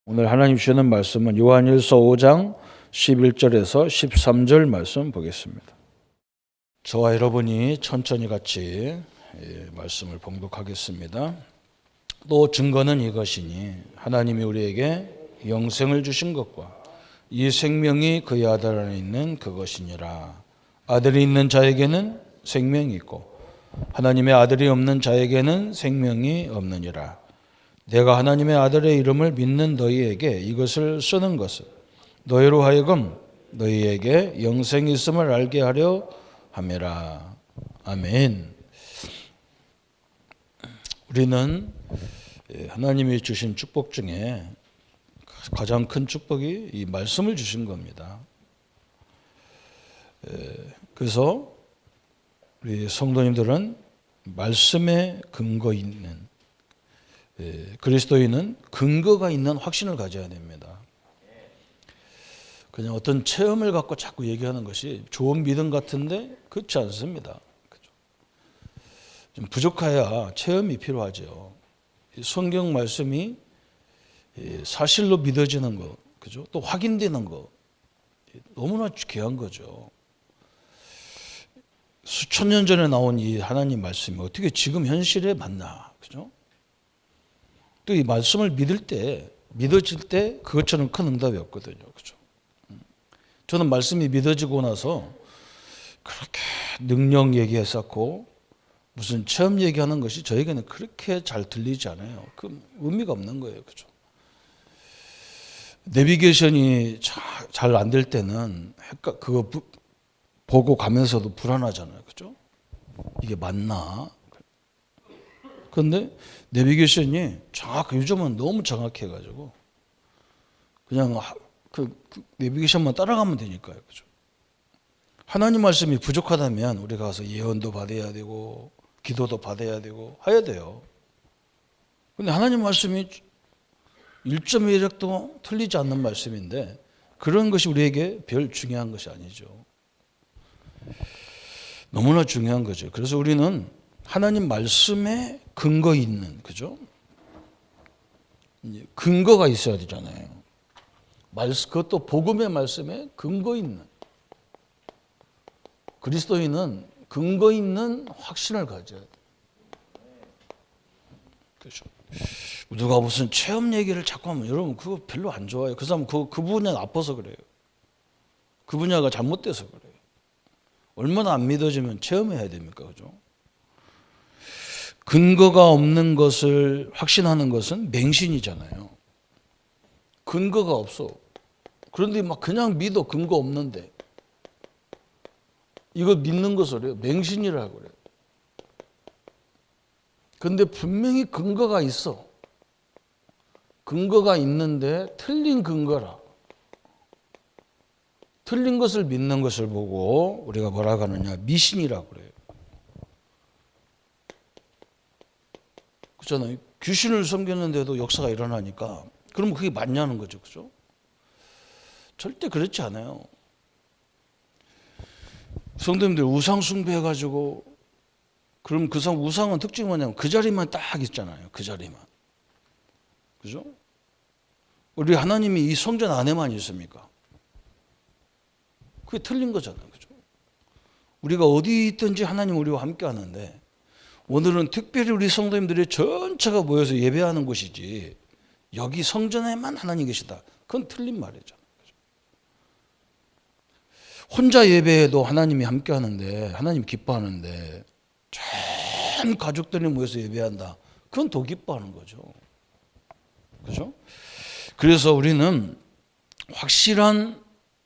오늘 하나님 주시는 말씀은 요한일서 5장 11절에서 13절 말씀 보겠습니다. 저와 여러분이 천천히 같이 말씀을 봉독하겠습니다. 또 증거는 이것이니 하나님이 우리에게 영생을 주신 것과 이 생명이 그의 아들 안에 있는 그것이니라. 아들이 있는 자에게는 생명이 있고 하나님의 아들이 없는 자에게는 생명이 없느니라. 내가 하나님의 아들의 이름을 믿는 너희에게 이것을 쓰는 것은 너희로 하여금 너희에게 영생이 있음을 알게 하려 함이라. 아멘. 우리는 하나님이 주신 축복 중에 가장 큰 축복이 이 말씀을 주신 겁니다. 그래서 우리 성도님들은 말씀에 근거 있는, 그리스도인은 근거가 있는 확신을 가져야 됩니다. 그냥 어떤 체험을 갖고 자꾸 얘기하는 것이 좋은 믿음 같은데 그렇지 않습니다. 좀 부족해야 체험이 필요하죠. 성경 말씀이 사실로 믿어지는 거, 그죠? 또 확인되는 거, 너무나 귀한 거죠. 수천 년 전에 나온 이 하나님 말씀이 어떻게 지금 현실에 맞나, 그죠? 또 이 말씀을 믿어질 때 그것처럼 큰 응답이 없거든요. 그죠? 저는 말씀이 믿어지고 나서 그렇게 능력 얘기했었고 무슨 체험 얘기하는 것이 저에게는 그렇게 잘 들리지 않아요. 그 의미가 없는 거예요. 그죠? 내비게이션이 잘 안 될 때는 그거 보고 가면서도 불안하잖아요. 그죠? 이게 맞나? 그런데 내비게이션이 요즘은 너무 정확해가지고 그냥 그 내비게이션만 따라가면 되니까요. 그죠? 하나님 말씀이 부족하다면 우리가 가서 예언도 받아야 되고 기도도 받아야 되고 해야 돼요. 근데 하나님 말씀이 1.1획도 틀리지 않는 말씀인데 그런 것이 우리에게 별 중요한 것이 아니죠. 너무나 중요한 거죠. 그래서 우리는 하나님 말씀에 근거 있는, 그죠? 근거가 있어야 되잖아요. 그것도 복음의 말씀에 근거 있는. 그리스도인은 근거 있는 확신을 가져야 돼요. 그렇죠. 누가 무슨 체험 얘기를 자꾸 하면 여러분 그거 별로 안 좋아요. 그 사람 그 분야 나빠서 그래요. 그 분야가 잘못돼서 그래요. 얼마나 안 믿어지면 체험해야 됩니까? 그죠? 근거가 없는 것을 확신하는 것은 맹신이잖아요. 근거가 없어. 그런데 막 그냥 믿어. 근거 없는데. 이거 믿는 것을 맹신이라고 그래요. 그런데 분명히 근거가 있어. 근거가 있는데 틀린 근거라. 틀린 것을 믿는 것을 보고 우리가 뭐라고 하느냐. 미신이라고 그래요. 그렇잖아요. 귀신을 섬겼는데도 역사가 일어나니까 그러면 그게 맞냐는 거죠. 그죠? 절대 그렇지 않아요. 성도님들 우상 숭배해가지고 그럼 그 우상은 특징이 뭐냐면 그 자리만 딱 있잖아요. 그 자리만. 그죠? 우리 하나님이 이 성전 안에만 있습니까? 그게 틀린 거잖아요. 그죠? 우리가 어디 있든지 하나님 우리와 함께 하는데 오늘은 특별히 우리 성도님들이 전체가 모여서 예배하는 곳이지 여기 성전에만 하나님 계시다. 그건 틀린 말이죠. 혼자 예배해도 하나님이 함께 하는데 하나님 기뻐하는데 전 가족들이 모여서 예배한다. 그건 더 기뻐하는 거죠. 그죠? 그래서 우리는 확실한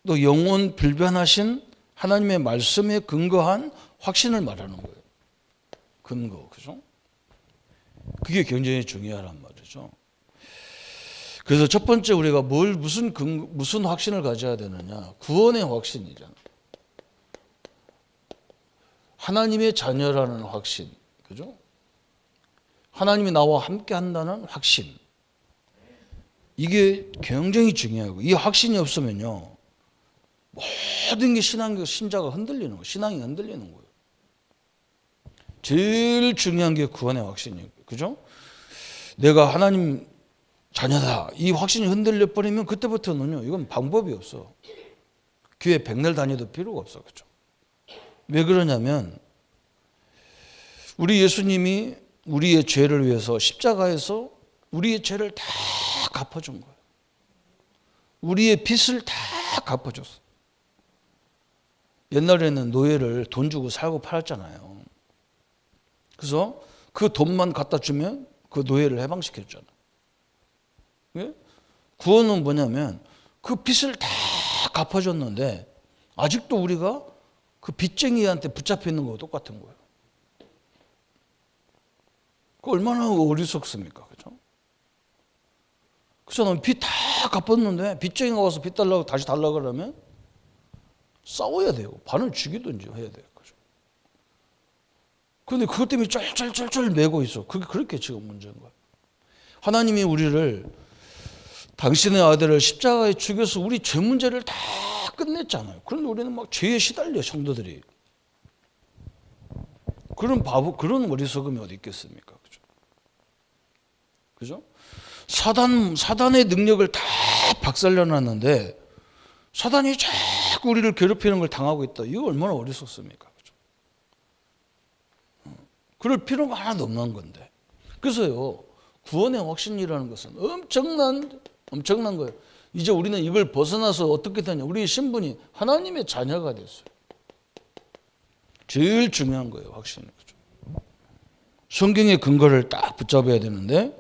또 영원 불변하신 하나님의 말씀에 근거한 확신을 말하는 거예요. 근거, 그죠? 그게 굉장히 중요하단 말이죠. 그래서 첫 번째 우리가 무슨 확신을 가져야 되느냐? 구원의 확신이잖아. 하나님의 자녀라는 확신, 그죠? 하나님이 나와 함께 한다는 확신. 이게 굉장히 중요하고, 이 확신이 없으면요, 모든 게 신자가 흔들리는 거예요. 신앙이 흔들리는 거예요. 제일 중요한 게 구원의 확신이에요. 그죠? 내가 하나님 자녀다. 이 확신이 흔들려 버리면 그때부터는요, 이건 방법이 없어. 교회 백날 다녀도 필요가 없어. 그죠? 왜 그러냐면, 우리 예수님이 우리의 죄를 위해서 십자가에서 우리의 죄를 다 갚아준 거예요. 우리의 빚을 다 갚아줬어. 옛날에는 노예를 돈 주고 살고 팔았잖아요. 그래서 그 돈만 갖다 주면 그 노예를 해방시켰잖아요. 예? 구원은 뭐냐면 그 빚을 다 갚아줬는데 아직도 우리가 그 빚쟁이한테 붙잡혀 있는 거와 똑같은 거예요. 그 얼마나 어리석습니까? 그죠? 그래서 빚 다 갚았는데 빚쟁이가 와서 빚 달라고 다시 달라고 그러면 싸워야 돼요. 반을 죽이든지 해야 돼요. 그죠? 그런데 그것 때문에 쩔쩔쩔쩔 매고 있어. 그렇게 지금 문제인 거예요. 하나님이 우리를 당신의 아들을 십자가에 죽여서 우리 죄 문제를 다 끝냈잖아요. 그런데 우리는 막 죄에 시달려, 성도들이. 그런 바보, 그런 어리석음이 어디 있겠습니까? 그죠? 그죠? 사단의 능력을 다 박살내놨는데 사단이 자꾸 우리를 괴롭히는 걸 당하고 있다. 이거 얼마나 어리석습니까? 그죠? 그럴 필요가 하나도 없는 건데. 그래서요, 구원의 확신이라는 것은 엄청난 거예요. 이제 우리는 이걸 벗어나서 어떻게 되냐. 우리의 신분이 하나님의 자녀가 됐어요. 제일 중요한 거예요, 확신이. 그죠? 성경의 근거를 딱 붙잡아야 되는데,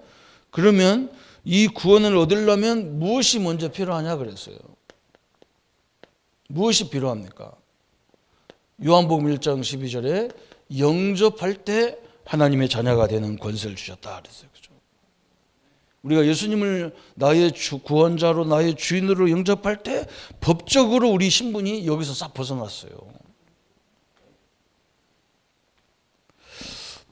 그러면 이 구원을 얻으려면 무엇이 먼저 필요하냐 그랬어요. 무엇이 필요합니까? 요한복음 1장 12절에 영접할 때 하나님의 자녀가 되는 권세를 주셨다 그랬어요. 그죠? 우리가 예수님을 나의 구원자로 나의 주인으로 영접할 때 법적으로 우리 신분이 여기서 싹 벗어났어요.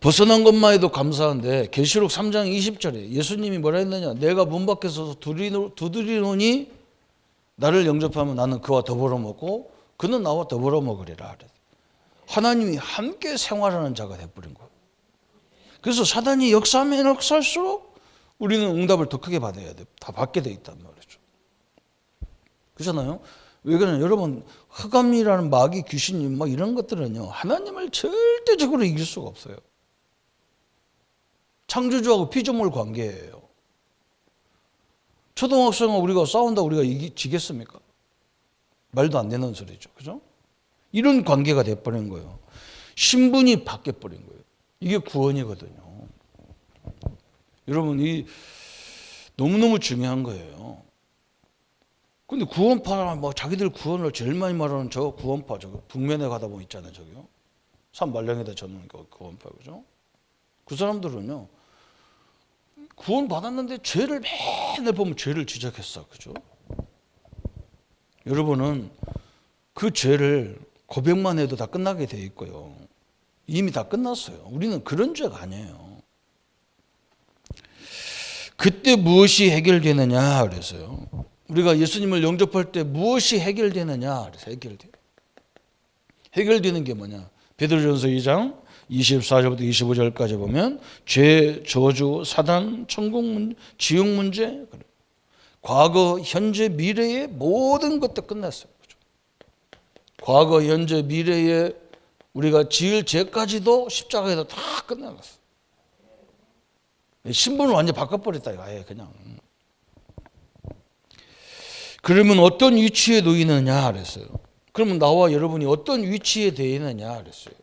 벗어난 것만 해도 감사한데 계시록 3장 20절에 예수님이 뭐라 했느냐. 내가 문 밖에서 두드리노니 나를 영접하면 나는 그와 더불어 먹고 그는 나와 더불어 먹으리라. 하나님이 함께 생활하는 자가 되어버린 거예요. 그래서 사단이 역사하면 역사할수록 우리는 응답을 더 크게 받아야 돼. 다 받게 돼 있단 말이죠. 그렇잖아요. 왜 그러냐. 여러분, 흑암이라는 마귀, 귀신이 막 이런 것들은요, 하나님을 절대적으로 이길 수가 없어요. 창조주하고 피조물 관계예요. 초등학생과 우리가 싸운다 우리가 지겠습니까? 말도 안 되는 소리죠. 그죠? 이런 관계가 돼버린 거예요. 신분이 바뀌어버린 거예요. 이게 구원이거든요. 여러분, 이 너무너무 중요한 거예요. 근데 구원파라 뭐 자기들 구원을 제일 많이 말하는 저 구원파, 저거 북면에 가다 보면 있잖아요. 저기요. 산 말량에다 젖는 구원파, 그죠? 그 사람들은요, 구원 받았는데 죄를 맨날 보면 죄를 지적했어. 그죠? 여러분은 그 죄를 고백만 해도 다 끝나게 돼 있고요. 이미 다 끝났어요. 우리는 그런 죄가 아니에요. 그때 무엇이 해결되느냐 그래서요. 우리가 예수님을 영접할 때 무엇이 해결되느냐 그래서 해결되는 게 뭐냐. 베드로전서 2장 24절부터 25절까지 보면 죄, 저주, 사단, 천국 문제, 지옥 문제, 과거, 현재, 미래의 모든 것도 끝났어요. 과거, 현재, 미래의 우리가 지을 죄까지도 십자가에서 다 끝나갔어요. 신분을 완전히 바꿔버렸다. 아예 그냥. 그러면 어떤 위치에 놓이느냐 그랬어요. 그러면 나와 여러분이 어떤 위치에 되어 있느냐 그랬어요.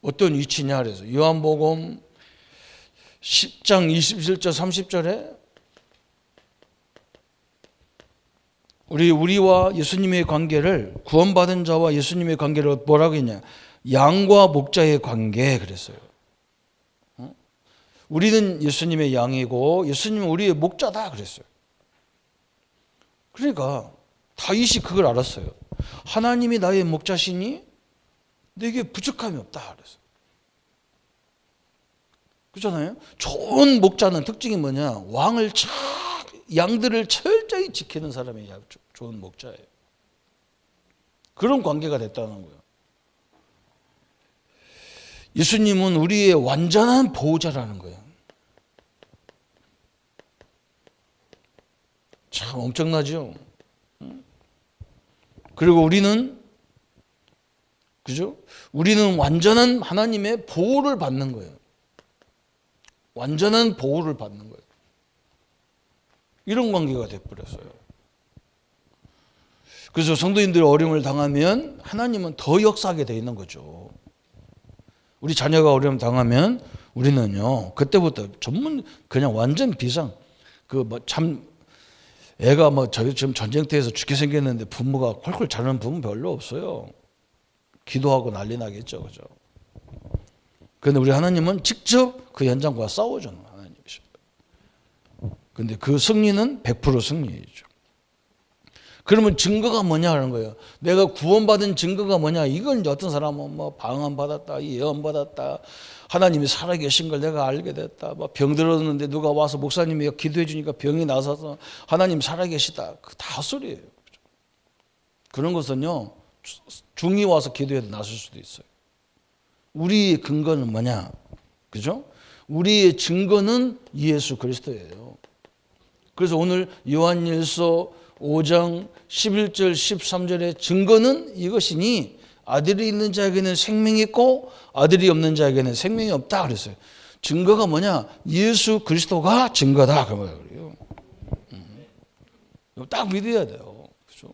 어떤 위치냐 그래서 요한복음 10장 27절 30절에 우리와 예수님의 관계를 구원받은 자와 예수님의 관계를 뭐라고 했냐. 양과 목자의 관계 그랬어요. 우리는 예수님의 양이고 예수님은 우리의 목자다 그랬어요. 그러니까 다윗이 그걸 알았어요. 하나님이 나의 목자시니 내게 부족함이 없다 그랬어요. 그렇잖아요. 좋은 목자는 특징이 뭐냐. 양들을 철저히 지키는 사람이 좋은 목자예요. 그런 관계가 됐다는 거예요. 예수님은 우리의 완전한 보호자라는 거예요. 참 엄청나죠. 그리고 우리는 그죠? 우리는 완전한 하나님의 보호를 받는 거예요. 완전한 보호를 받는 거예요. 이런 관계가 돼버렸어요. 그래서 성도님들이 어려움을 당하면 하나님은 더 역사하게 돼 있는 거죠. 우리 자녀가 어려움 당하면 우리는요 그때부터 전문 그냥 완전 비상 애가 지금 전쟁터에서 죽게 생겼는데 부모가 콜콜 자는 부모 별로 없어요. 기도하고 난리 나겠죠, 그죠? 그런데 우리 하나님은 직접 그 현장과 싸워주는 하나님이십니다. 그런데 그 승리는 100% 승리이죠. 그러면 증거가 뭐냐 하는 거예요. 내가 구원받은 증거가 뭐냐. 이건 어떤 사람은 방언 받았다, 예언 받았다, 하나님이 살아계신 걸 내가 알게 됐다. 병 들었는데 누가 와서 목사님이 기도해 주니까 병이 나서서 하나님 살아계시다. 그 다 헛소리예요. 그런 것은요 중이 와서 기도해도 나설 수도 있어요. 우리의 근거는 뭐냐, 그죠? 우리의 증거는 예수 그리스도예요. 그래서 오늘 요한일서 5장 11절 13절의 증거는 이것이니 아들이 있는 자에게는 생명이 있고 아들이 없는 자에게는 생명이 없다 그랬어요. 증거가 뭐냐? 예수 그리스도가 증거다 그 말이에요. 딱 믿어야 돼요. 그렇죠?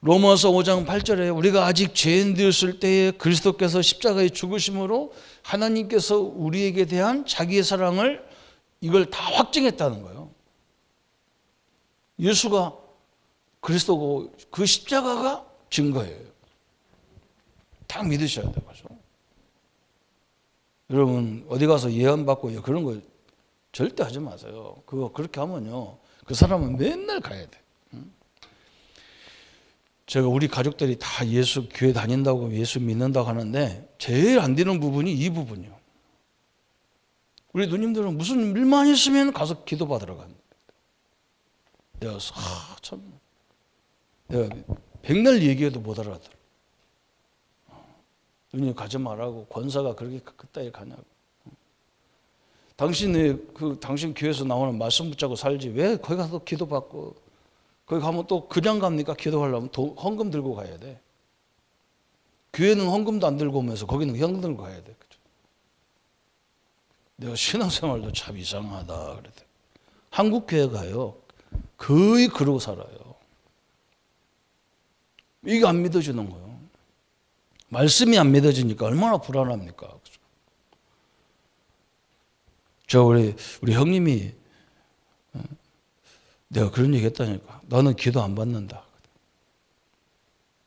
로마서 5장 8절에 우리가 아직 죄인 되었을 때에 그리스도께서 십자가에 죽으심으로 하나님께서 우리에게 대한 자기의 사랑을 이걸 다 확증했다는 거예요. 예수가 그리스도고 그 십자가가 증거예요. 딱 믿으셔야 돼요. 여러분 어디 가서 예언 받고 그런 거 절대 하지 마세요. 그거 그렇게 하면요 그 사람은 맨날 가야 돼. 제가 우리 가족들이 다 예수 교회 다닌다고 예수 믿는다고 하는데 제일 안 되는 부분이 이 부분이요. 우리 누님들은 무슨 일만 있으면 가서 기도 받으러 갑니다. 내가 참 내가 백날 얘기해도 못 알아들어. 누님 가지 말라고 권사가 그렇게 그따위 가냐고. 당신 교회에서 나오는 말씀 붙잡고 살지 왜 거기 가서 기도 받고 거기 가면 또 그냥 갑니까? 기도하려면 헌금 들고 가야 돼. 교회는 헌금도 안 들고 오면서 거기는 현금 들고 가야 돼. 그죠? 내가 신앙생활도 참 이상하다 그랬대. 한국 교회 가요. 거의 그러고 살아요. 이게 안 믿어지는 거예요. 말씀이 안 믿어지니까 얼마나 불안합니까? 그죠? 저 우리 형님이 내가 그런 얘기 했다니까. 나는 기도 안 받는다.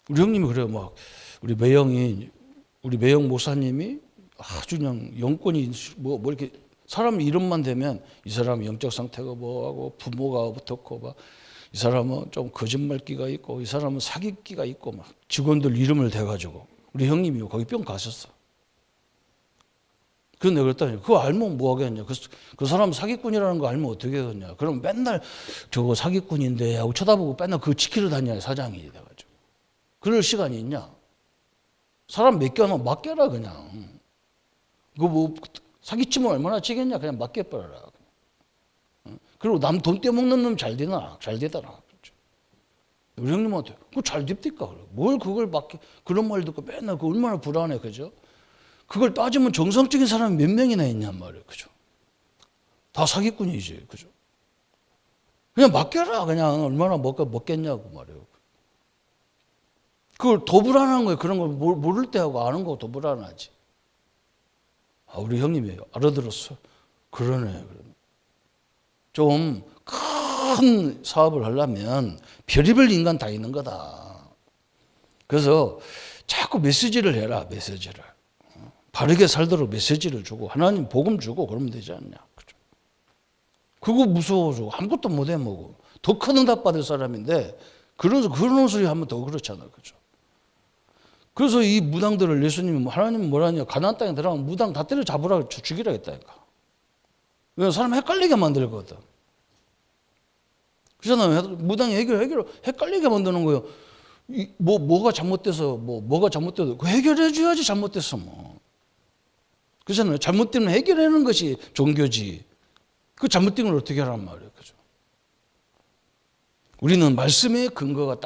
우리 형님이 그래요. 우리 매영 목사님이 아주 그냥 영권이 뭐 이렇게 사람 이름만 되면 이 사람 영적 상태가 뭐하고 부모가 어떻고 이 사람은 좀 거짓말기가 있고 이 사람은 사기기가 있고 막 직원들 이름을 대가지고 우리 형님이 거기 뿅 가셨어. 그런데 내가 그랬더니 그거 알면 뭐 하겠냐. 그 사람 사기꾼이라는 거 알면 어떻게 하겠냐. 그럼 맨날 저거 사기꾼인데 하고 쳐다보고 맨날 그거 지키러 다녀야 사장이 돼가지고. 그럴 시간이 있냐. 사람 맡겨놓으면 맡겨라 그냥. 그거 뭐 사기치면 얼마나 치겠냐. 그냥 맡겨버려라. 그리고 남 돈 떼먹는 놈 잘 되더라. 그렇죠. 우리 형님한테 그거 잘 됩니까? 뭘 그걸 그런 말 듣고 맨날 그 얼마나 불안해. 그죠? 그걸 따지면 정상적인 사람이 몇 명이나 있냔 말이에요. 그죠? 다 사기꾼이지. 그죠? 그냥 맡겨라. 그냥 얼마나 먹겠냐고 말이에요. 그걸 더 불안한 거예요. 그런 걸 모를 때하고 아는 거 더 불안하지. 우리 형님이 알아들었어. 그러네. 좀 큰 사업을 하려면 별의별 인간 다 있는 거다. 그래서 자꾸 메시지를 해라. 메시지를. 바르게 살도록 메시지를 주고 하나님 복음 주고 그러면 되지 않냐. 그죠? 그거 무서워서 아무것도 못해 먹어. 더 큰 응답 받을 사람인데 그런 소리 하면 더 그렇잖아. 그죠? 그래서 이 무당들을 예수님이 하나님은 뭐라냐. 가나안 땅에 들어가면 무당 다 때려 잡으라 죽이라 했다니까. 왜냐면 사람 헷갈리게 만들거든. 그렇잖아요. 무당이 헷갈리게 만드는 거예요. 뭐가 잘못돼서 뭐가 잘못돼도 해결해 줘야지 잘못됐어 뭐. 그렇잖아요. 잘못되면 해결하는 것이 종교지. 그 잘못된 걸 어떻게 하란 말이에요. 그죠? 우리는 말씀의 근거가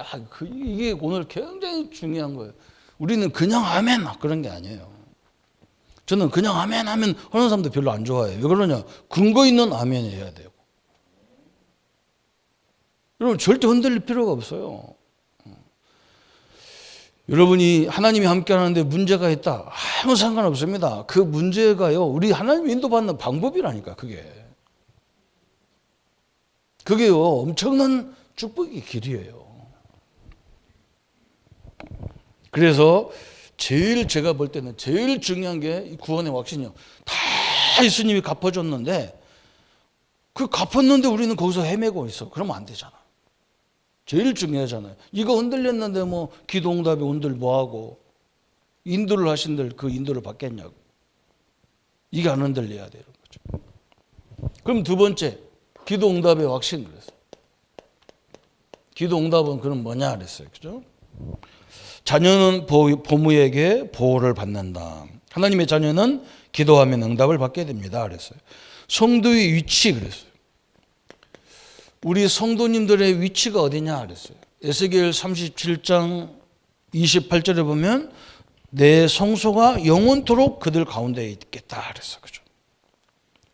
이게 오늘 굉장히 중요한 거예요. 우리는 그냥 아멘 그런 게 아니에요. 저는 그냥 아멘 하는 사람도 별로 안 좋아해요. 왜 그러냐? 근거 있는 아멘 해야 돼요. 여러분 절대 흔들릴 필요가 없어요. 여러분이 하나님이 함께 하는데 문제가 있다. 아무 상관없습니다. 그 문제가요. 우리 하나님 인도받는 방법이라니까 그게요. 엄청난 축복의 길이에요. 그래서 제가 볼 때는 제일 중요한 게 구원의 확신이요. 다 예수님이 갚아줬는데 그 갚았는데 우리는 거기서 헤매고 있어. 그러면 안 되잖아. 제일 중요하잖아요. 이거 흔들렸는데 뭐 기도응답이 온들 뭐하고 인도를 하신들 그 인도를 받겠냐고. 이게 안 흔들려야 되는 거죠. 그럼 두 번째 기도응답의 확신 그랬어요. 기도응답은 그럼 뭐냐 그랬어요. 그죠? 자녀는 부모에게 보호를 받는다. 하나님의 자녀는 기도하면 응답을 받게 됩니다. 그랬어요. 성도의 위치 그랬어요. 우리 성도님들의 위치가 어디냐 그랬어요. 에스겔 37장 28절에 보면 내 성소가 영원토록 그들 가운데 있겠다 그랬어요. 그죠?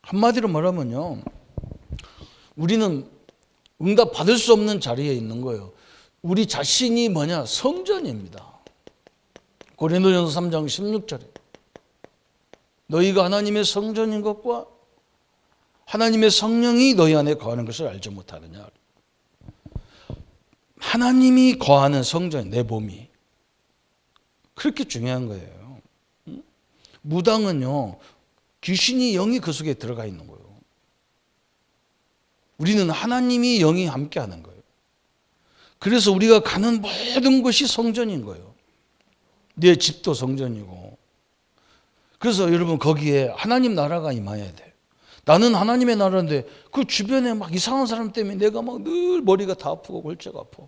한마디로 말하면요. 우리는 응답 받을 수 없는 자리에 있는 거예요. 우리 자신이 뭐냐? 성전입니다. 고린도전서 3장 16절에 너희가 하나님의 성전인 것과 하나님의 성령이 너희 안에 거하는 것을 알지 못하느냐. 하나님이 거하는 성전, 내 몸이 그렇게 중요한 거예요. 무당은요, 귀신이 영이 그 속에 들어가 있는 거예요. 우리는 하나님이 영이 함께 하는 거예요. 그래서 우리가 가는 모든 것이 성전인 거예요. 내 집도 성전이고. 그래서 여러분 거기에 하나님 나라가 임해야 돼요. 나는 하나님의 나라인데 그 주변에 막 이상한 사람 때문에 내가 막 늘 머리가 다 아프고 골재가 아파.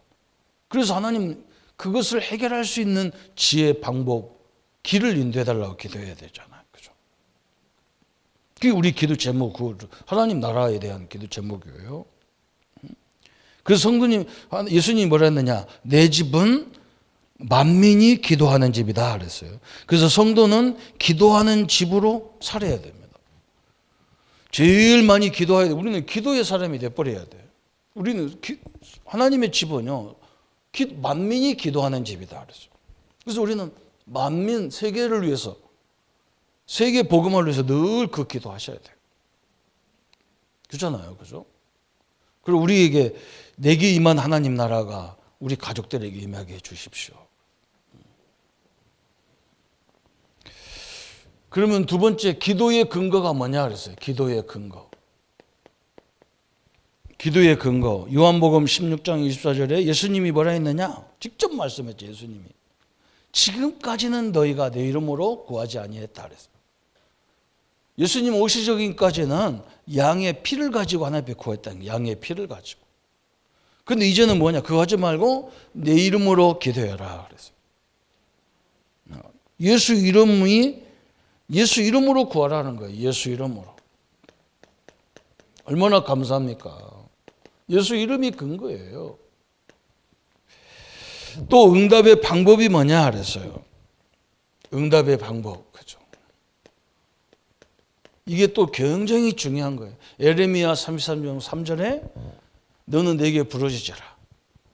그래서 하나님 그것을 해결할 수 있는 지혜, 방법, 길을 인도해 달라고 기도해야 되잖아요. 그죠? 그게 우리 기도 제목, 하나님 나라에 대한 기도 제목이에요. 그래서 성도님, 예수님이 뭐라 했느냐? 내 집은 만민이 기도하는 집이다 그랬어요. 그래서 성도는 기도하는 집으로 살아야 됩니다. 제일 많이 기도해야 돼. 우리는 기도의 사람이 돼버려야 돼. 우리는 하나님의 집은요, 만민이 기도하는 집이다 그랬어요. 그래서 우리는 만민, 세계를 위해서, 세계 복음을 위해서 늘 그 기도하셔야 돼요. 그렇잖아요. 그죠? 그리고 우리에게 내게 임한 하나님 나라가 우리 가족들에게 임하게 해 주십시오. 그러면 두 번째 기도의 근거가 뭐냐 그랬어요. 기도의 근거. 기도의 근거. 요한복음 16장 24절에 예수님이 뭐라 했느냐? 직접 말씀했죠. 예수님이. 지금까지는 너희가 내 이름으로 구하지 아니했다 그랬어요. 예수님 오시기 전까지는 양의 피를 가지고 하나님 앞에 구했다는 거예요. 양의 피를 가지고. 근데 이제는 뭐냐? 그거 하지 말고 내 이름으로 기도해라 그랬어요. 예수 이름으로 구하라는 거예요. 예수 이름으로. 얼마나 감사합니까? 예수 이름이 근거예요. 또 응답의 방법이 뭐냐 그랬어요. 응답의 방법. 그죠? 이게 또 굉장히 중요한 거예요. 에레미야 33장 3절에 너는 내게 부르짖어라.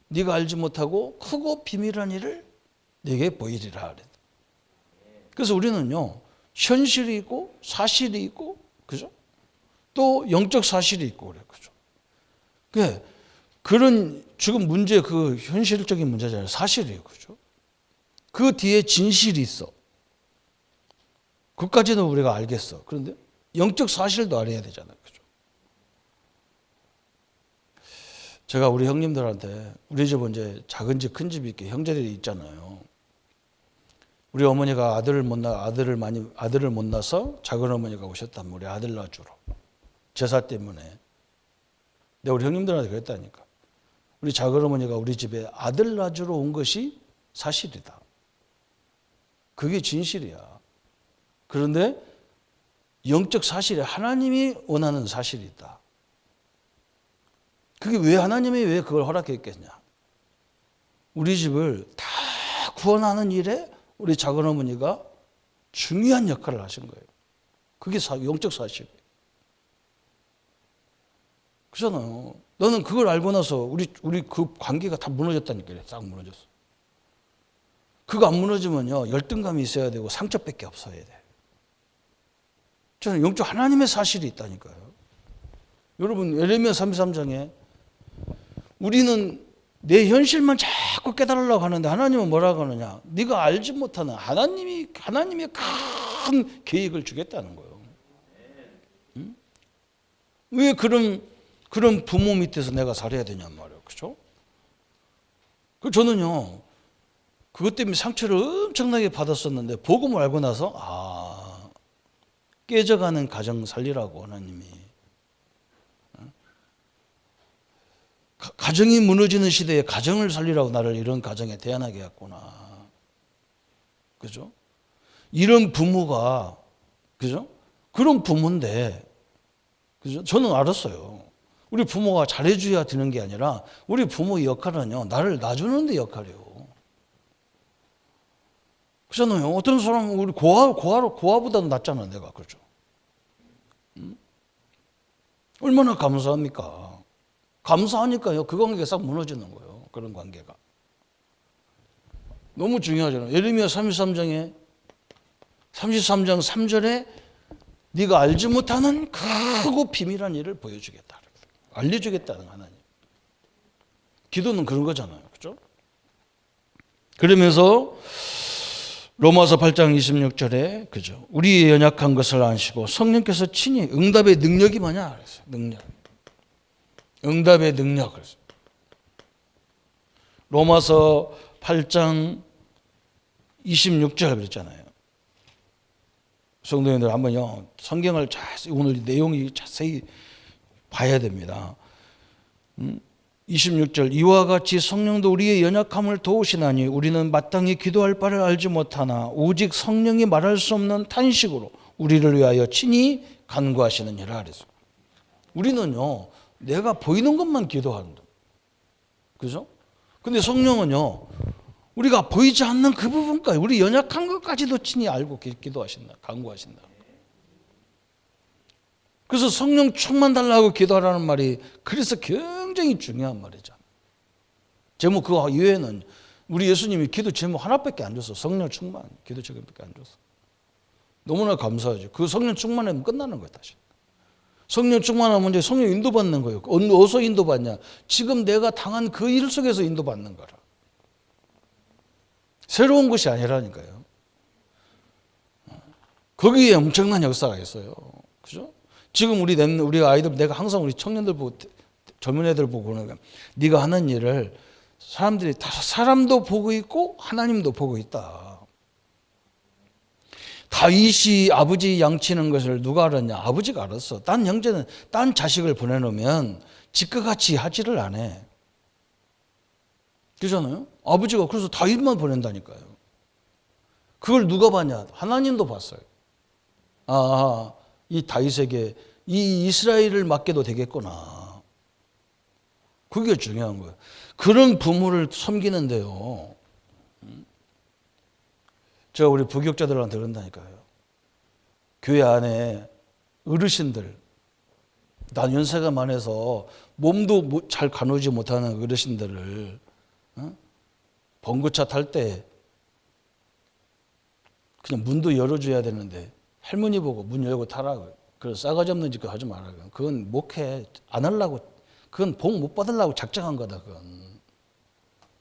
네가 알지 못하고 크고 비밀한 일을 내게 보이리라. 그래서 우리는요. 현실이 있고 사실이 있고 그죠? 또 영적 사실이 있고 그래요. 그죠? 그런 지금 문제 그 현실적인 문제잖아요. 사실이에요. 그죠? 그 뒤에 진실이 있어. 그까지는 우리가 알겠어. 그런데 영적 사실도 알아야 되잖아요. 그죠? 제가 우리 형님들한테 우리 집은 이제 작은 집, 큰 집이 이렇게 형제들이 있잖아요. 우리 어머니가 아들을 못 낳아서 작은 어머니가 오셨단 말이에요. 아들 낳아주러. 제사 때문에. 내가 우리 형님들한테 그랬다니까. 우리 작은 어머니가 우리 집에 아들 낳아주러 온 것이 사실이다. 그게 진실이야. 그런데 영적 사실에 하나님이 원하는 사실이 있다. 그게 왜 하나님이 왜 그걸 허락했겠냐? 우리 집을 다 구원하는 일에 우리 작은 어머니가 중요한 역할을 하신 거예요. 그게 영적 사실이에요. 그렇잖아요. 너는 그걸 알고 나서 우리 그 관계가 다 무너졌다니까요. 싹 무너졌어. 그거 안 무너지면요, 열등감이 있어야 되고 상처밖에 없어야 돼. 저는 영적 하나님의 사실이 있다니까요. 여러분, 예레미야 33장에 우리는 내 현실만 자꾸 깨달으려고 하는데 하나님은 뭐라고 하느냐? 네가 알지 못하는 하나님의 큰 계획을 주겠다는 거예요. 응? 왜 그런 부모 밑에서 내가 살아야 되냔 말이에요. 그렇죠? 그 저는요, 그것 때문에 상처를 엄청나게 받았었는데 복음을 알고 나서 깨져가는 가정 살리라고 하나님이, 가정이 무너지는 시대에 가정을 살리라고 나를 이런 가정에 태어나게 했구나. 그죠? 이런 부모가, 그죠? 그런 부모인데, 그죠? 저는 알았어요. 우리 부모가 잘해줘야 되는 게 아니라 우리 부모의 역할은요, 나를 놔주는 데 역할이에요. 그렇잖아요. 어떤 사람은 우리 고아보다도 낫잖아, 내가. 그렇죠? 얼마나 감사합니까? 감사하니까요, 그 관계가 싹 무너지는 거예요. 그런 관계가. 너무 중요하잖아요. 예레미야 33장 3절에 네가 알지 못하는 크고 비밀한 일을 보여주겠다. 알려주겠다는 하나님. 기도는 그런 거잖아요. 그렇죠? 그러면서 로마서 8장 26절에, 그죠? 우리의 연약한 것을 아시고 성령께서 친히 응답의 능력이 뭐냐? 그랬어요. 능력. 응답의 능력. 그랬어요. 로마서 8장 26절 그랬잖아요. 성도님들 한번요, 성경을 오늘 내용이 자세히 봐야 됩니다. 26절, 이와 같이 성령도 우리의 연약함을 도우시나니 우리는 마땅히 기도할 바를 알지 못하나 오직 성령이 말할 수 없는 탄식으로 우리를 위하여 친히 간구하시느니라 그랬어요. 우리는요, 내가 보이는 것만 기도한다. 그죠? 근데 성령은요, 우리가 보이지 않는 그 부분까지, 우리 연약한 것까지도 친히 알고 기도하신다, 간구하신다. 그래서 성령 충만 달라고 기도하라는 말이 그래서 굉장히 중요한 말이죠. 제목 그 이외에는 우리 예수님이 기도 제목 하나밖에 안 줬어. 성령 충만, 기도 제목밖에 안 줬어. 너무나 감사하죠. 그 성령 충만하면 끝나는 거예요, 다시. 성령 충만하면 이제 성령 인도받는 거예요. 어디서 인도받냐? 지금 내가 당한 그 일 속에서 인도받는 거라. 새로운 것이 아니라니까요. 거기에 엄청난 역사가 있어요. 그죠? 지금 우리 아이들, 내가 항상 우리 청년들 보고, 젊은 애들 보고 그러는 거야. 네가 하는 일을 사람도 보고 있고 하나님도 보고 있다. 다윗이 아버지 양치는 것을 누가 알았냐? 아버지가 알았어. 딴 형제는, 딴 자식을 보내놓으면 지가 같이 하지를 안 해. 그렇잖아요? 아버지가 그래서 다윗만 보낸다니까요. 그걸 누가 봤냐? 하나님도 봤어요. 이 다윗에게 이 이스라엘을 맡겨도 되겠구나. 그게 중요한 거예요. 그런 부모를 섬기는데요, 제가 우리 부교육자들한테 그런다니까요. 교회 안에 어르신들, 난 연세가 많아서 몸도 잘 가누지 못하는 어르신들을 번거차 탈 때 그냥 문도 열어줘야 되는데 할머니 보고 문 열고 타라고요. 그래서 싸가지 없는 짓 하지 말라고요. 그건 목회 안 하려고, 그건 복 못 받으려고 작정한 거다. 그건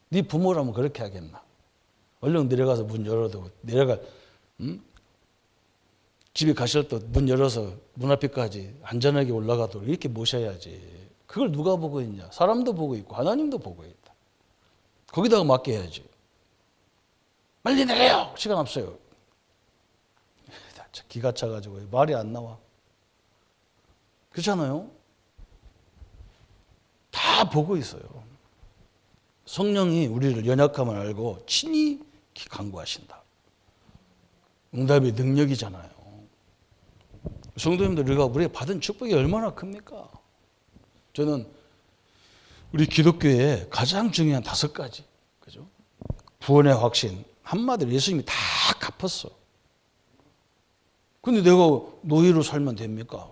네 부모라면 그렇게 하겠나. 얼른 내려가서 문 열어도 집에 가실 때 문 열어서 문 앞에까지 안전하게 올라가도록 이렇게 모셔야지. 그걸 누가 보고 있냐? 사람도 보고 있고 하나님도 보고 있다. 거기다가 맡겨야지. 빨리 내려요. 시간 없어요. 기가 차가지고 말이 안 나와. 그렇잖아요? 다 보고 있어요. 성령이 우리를 연약함을 알고 친히 간구하신다. 응답의 능력이잖아요. 성도님들, 우리가 받은 축복이 얼마나 큽니까? 저는 우리 기독교에 가장 중요한 5가지. 그죠? 구원의 확신. 한마디로 예수님이 다 갚았어. 근데 내가 노예로 살면 됩니까?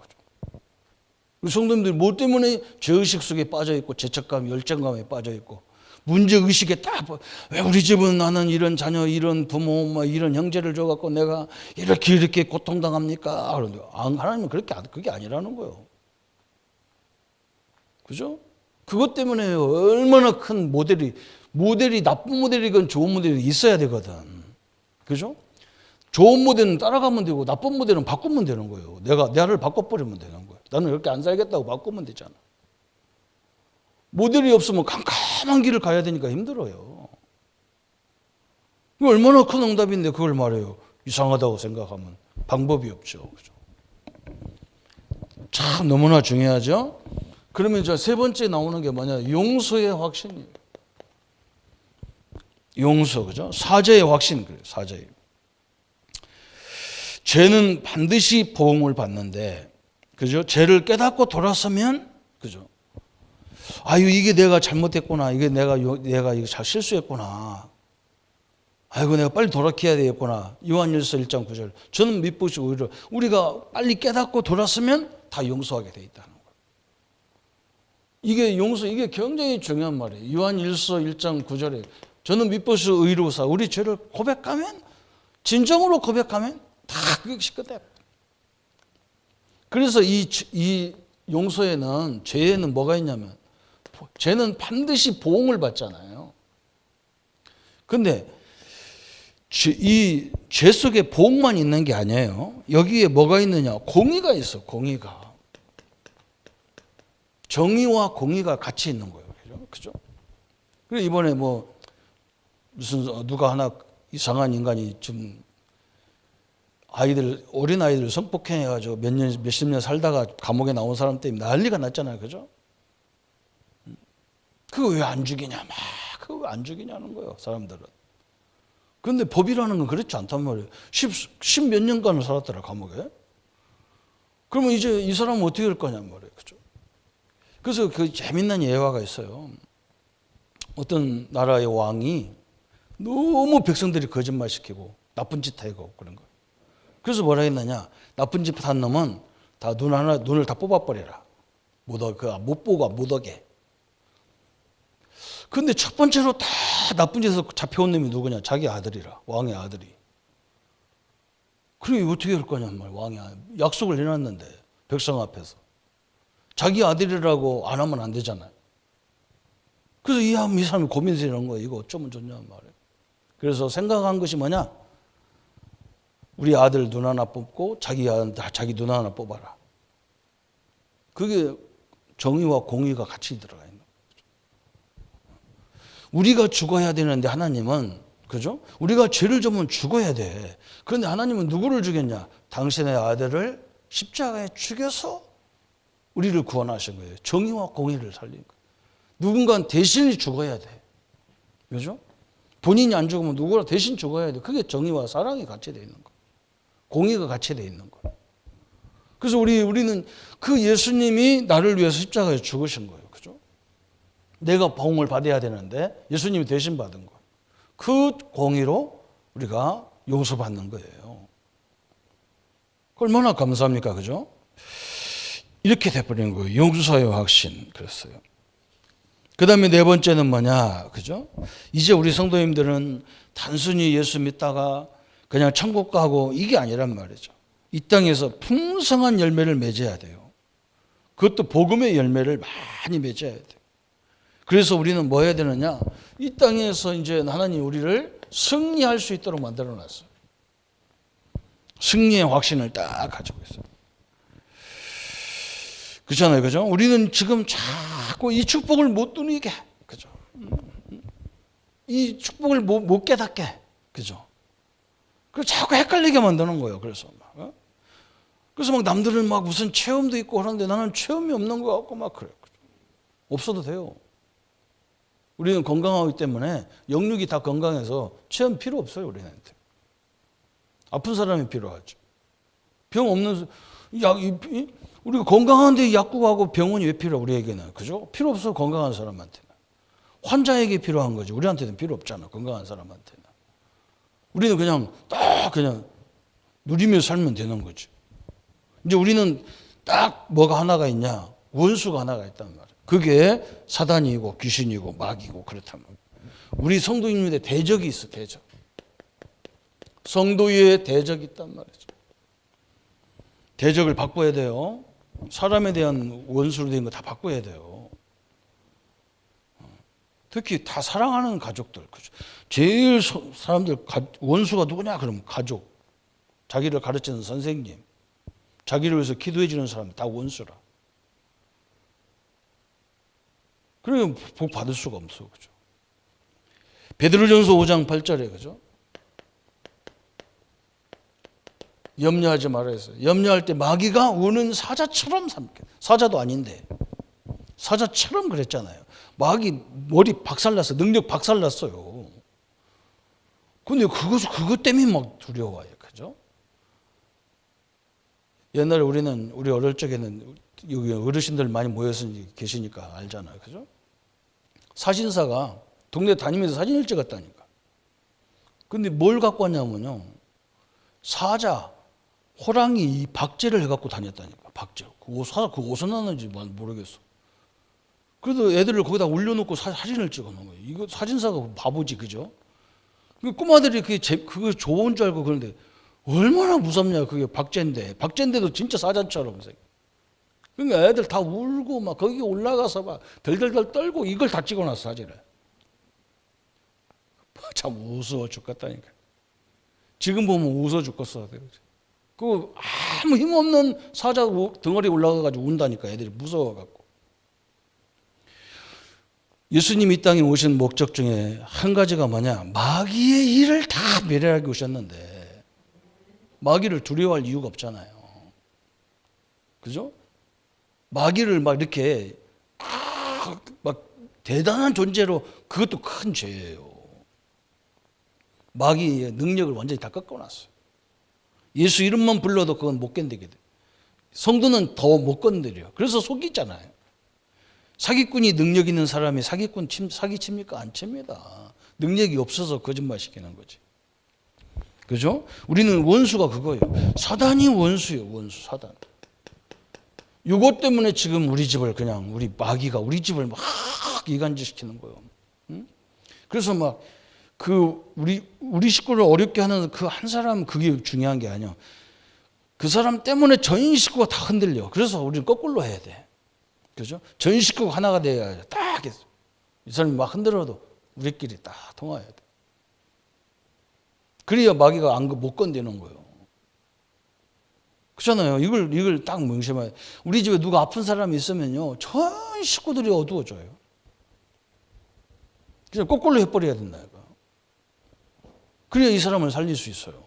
우리 성도님들이 뭐 때문에 죄의식 속에 빠져있고 죄책감, 열정감에 빠져있고 문제의식에 딱 왜 우리 집은 나는 이런 자녀, 이런 부모, 이런 형제를 줘갖고 내가 이렇게 고통당합니까? 그런데 하나님은 그게 아니라는 거예요. 그죠? 그것 때문에 얼마나 큰 모델이 나쁜 모델이건 좋은 모델이 있어야 되거든. 그죠? 좋은 모델은 따라가면 되고 나쁜 모델은 바꾸면 되는 거예요. 나를 바꿔버리면 되는 거예요. 나는 이렇게 안 살겠다고 바꾸면 되잖아. 모델이 없으면 깜깜한 길을 가야 되니까 힘들어요. 얼마나 큰 응답인데 그걸 말해요. 이상하다고 생각하면 방법이 없죠. 그죠? 참 너무나 중요하죠. 그러면 저 3번째 나오는 게 뭐냐? 용서의 확신이에요. 용서, 그죠? 사죄의 확신, 그래요. 사죄. 죄는 반드시 보응을 받는데, 그죠? 죄를 깨닫고 돌아서면, 그죠? 아유, 이게 내가 잘못했구나. 이게 내가 이거 잘 실수했구나. 아이고, 내가 빨리 돌아켜야 되겠구나. 요한일서 1장 9절. 저는 믿으시고 오히려 우리가 빨리 깨닫고 돌아서면 다 용서하게 돼 있다는 거예요. 이게 굉장히 중요한 말이에요. 요한일서 1장 9절에 저는 믿으시고 의로우사. 우리 죄를 고백하면, 진정으로 고백하면 다 그것이 끝이에요. 그래서 이 용서에는, 죄에는 뭐가 있냐면, 죄는 반드시 보응을 받잖아요. 근데 이 죄 속에 보응만 있는 게 아니에요. 여기에 뭐가 있느냐? 공의가 있어, 공의가. 정의와 공의가 같이 있는 거예요. 그죠? 그리고 이번에 누가 하나 이상한 인간이 좀 어린 아이들 성폭행해가지고 몇십 년 살다가 감옥에 나온 사람 때문에 난리가 났잖아요. 그죠? 그거 왜 안 죽이냐? 그거 왜 안 죽이냐는 거예요, 사람들은. 그런데 법이라는 건 그렇지 않단 말이에요. 10 몇 년간을 살았더라, 감옥에. 그러면 이제 이 사람은 어떻게 할 거냔 말이에요. 그죠? 그래서 그 재밌는 예화가 있어요. 어떤 나라의 왕이 너무 백성들이 거짓말 시키고 나쁜 짓 하고 그런 거예요. 그래서 뭐라 했느냐? 나쁜 짓 한 놈은 다 눈을 다 뽑아버려라. 못 보고 못 오게. 근데 첫 번째로 다 나쁜 짓에서 잡혀온 놈이 누구냐? 자기 아들이라. 왕의 아들이. 그래 어떻게 할 거냔 말이야. 왕이 약속을 해놨는데 백성 앞에서. 자기 아들이라고 안 하면 안 되잖아요. 그래서 이 사람이 고민되는 거예요. 이거 어쩌면 좋냐 말이에요. 그래서 생각한 것이 뭐냐? 우리 아들 눈 하나 뽑고 자기 눈 하나 뽑아라. 그게 정의와 공의가 같이 들어가 있는 거죠. 우리가 죽어야 되는데 하나님은, 그죠? 우리가 죄를 져면 죽어야 돼. 그런데 하나님은 누구를 죽였냐? 당신의 아들을 십자가에 죽여서 우리를 구원하신 거예요. 정의와 공의를 살린 거예요. 누군가 대신이 죽어야 돼. 그죠? 본인이 안 죽으면 누구라 대신 죽어야 돼. 그게 정의와 사랑이 같이 되어 있는 거예요. 공의가 같이 되어 있는 거예요. 그래서 우리는 그 예수님이 나를 위해서 십자가에 죽으신 거예요. 그죠? 내가 보응을 받아야 되는데 예수님이 대신 받은 거예요. 그 공의로 우리가 용서받는 거예요. 얼마나 감사합니까? 그죠? 이렇게 돼버린 거예요. 용서의 확신. 그랬어요. 그 다음에 4번째는 뭐냐? 그죠? 이제 우리 성도님들은 단순히 예수 믿다가 그냥 천국 가고 이게 아니란 말이죠. 이 땅에서 풍성한 열매를 맺어야 돼요. 그것도 복음의 열매를 많이 맺어야 돼요. 그래서 우리는 뭐 해야 되느냐? 이 땅에서 이제 하나님 우리를 승리할 수 있도록 만들어 놨어요. 승리의 확신을 딱 가지고 있어요. 그렇잖아요. 그죠? 우리는 지금 자꾸 이 축복을 못 누리게. 그죠? 이 축복을 못 깨닫게. 그죠? 그래서 자꾸 헷갈리게 만드는 거예요. 그래서 막 남들은 막 무슨 체험도 있고 그러는데 나는 체험이 없는 것 같고 막 그래요. 없어도 돼요. 우리는 건강하기 때문에 영육이 다 건강해서 체험 필요 없어요. 우리한테. 아픈 사람이 필요하죠. 병 없는 우리가 건강한데 약국하고 병원이 왜 필요해 우리에게는? 그죠? 필요 없어 건강한 사람한테는. 환자에게 필요한 거지. 우리한테는 필요 없잖아. 건강한 사람한테는. 우리는 그냥 딱 그냥 누리며 살면 되는 거지. 이제 우리는 딱 뭐가 하나가 있냐? 원수가 하나가 있단 말이야. 그게 사단이고 귀신이고 마귀고 그렇단 말이야. 우리 성도님들의 대적이 있어. 대적. 성도 위에 대적이 있단 말이죠. 대적을 바꿔야 돼요. 사람에 대한 원수로 된 거 다 바꿔야 돼요. 특히 다 사랑하는 가족들. 그죠? 제일 사람들 원수가 누구냐? 그러면 가족. 자기를 가르치는 선생님. 자기를 위해서 기도해 주는 사람 다 원수라. 그러면 복 받을 수가 없어. 그죠? 베드로전서 5장 8절에 그죠? 염려하지 말아야 했어요. 염려할 때 마귀가 우는 사자처럼 삼게. 사자도 아닌데. 사자처럼 그랬잖아요. 마귀 머리 박살났어. 능력 박살났어요. 근데 그것 때문에 막 두려워요. 그죠? 옛날에 우리 어릴 적에는 여기 어르신들 많이 모여서 계시니까 알잖아요. 그죠? 사진사가 동네 다니면서 사진을 찍었다니까. 근데 뭘 갖고 왔냐면요. 사자, 호랑이 이 박제를 해갖고 다녔다니까. 박제. 그 어디서 났는지 모르겠어. 그래도 애들을 거기다 올려놓고 사진을 찍어놓은 거예요. 이거 사진사가 바보지, 그죠? 꼬마들이 그거 좋은 줄 알고 그런데 얼마나 무섭냐, 그게 박제인데. 박제인데도 진짜 사자처럼. 그러니까 애들 다 울고 막 거기 올라가서 막 덜덜덜 떨고 이걸 다 찍어놨어, 사진을. 참 우스워 죽겠다니까. 지금 보면 웃어 죽겠어. 그 아무 힘없는 사자 덩어리 올라가가지고 운다니까 애들이 무서워갖고. 예수님이 이 땅에 오신 목적 중에 한 가지가 뭐냐? 마귀의 일을 다 멸하게 오셨는데 마귀를 두려워할 이유가 없잖아요. 그죠? 마귀를 막 이렇게 막 대단한 존재로 그것도 큰 죄예요. 마귀의 능력을 완전히 다 꺾어놨어요. 예수 이름만 불러도 그건 못 견디게 돼. 성도는 더 못 건드려. 그래서 속이잖아요. 사기꾼이 능력 있는 사람이 사기 칩니까? 안 칩니다. 능력이 없어서 거짓말 시키는 거지. 그죠? 우리는 원수가 그거예요. 사단이 원수예요. 원수, 사단. 이것 때문에 지금 우리 집을 그냥 우리 마귀가 우리 집을 막 이간질시키는 거예요. 응? 그래서 막 우리 식구를 어렵게 하는 그 한 사람 그게 중요한 게 아니야. 그 사람 때문에 전 식구가 다 흔들려. 그래서 우리는 거꾸로 해야 돼. 그죠? 전 식구가 하나가 돼야 딱 이 사람이 막 흔들어도 우리끼리 딱 통화해야 돼. 그래야 마귀가 못 건드는 거예요. 그렇잖아요. 이걸 딱 명심해야 돼. 우리 집에 누가 아픈 사람이 있으면요, 전 식구들이 어두워져요. 그래서 거꾸로 해버려야 된다. 그래야 이 사람을 살릴 수 있어요.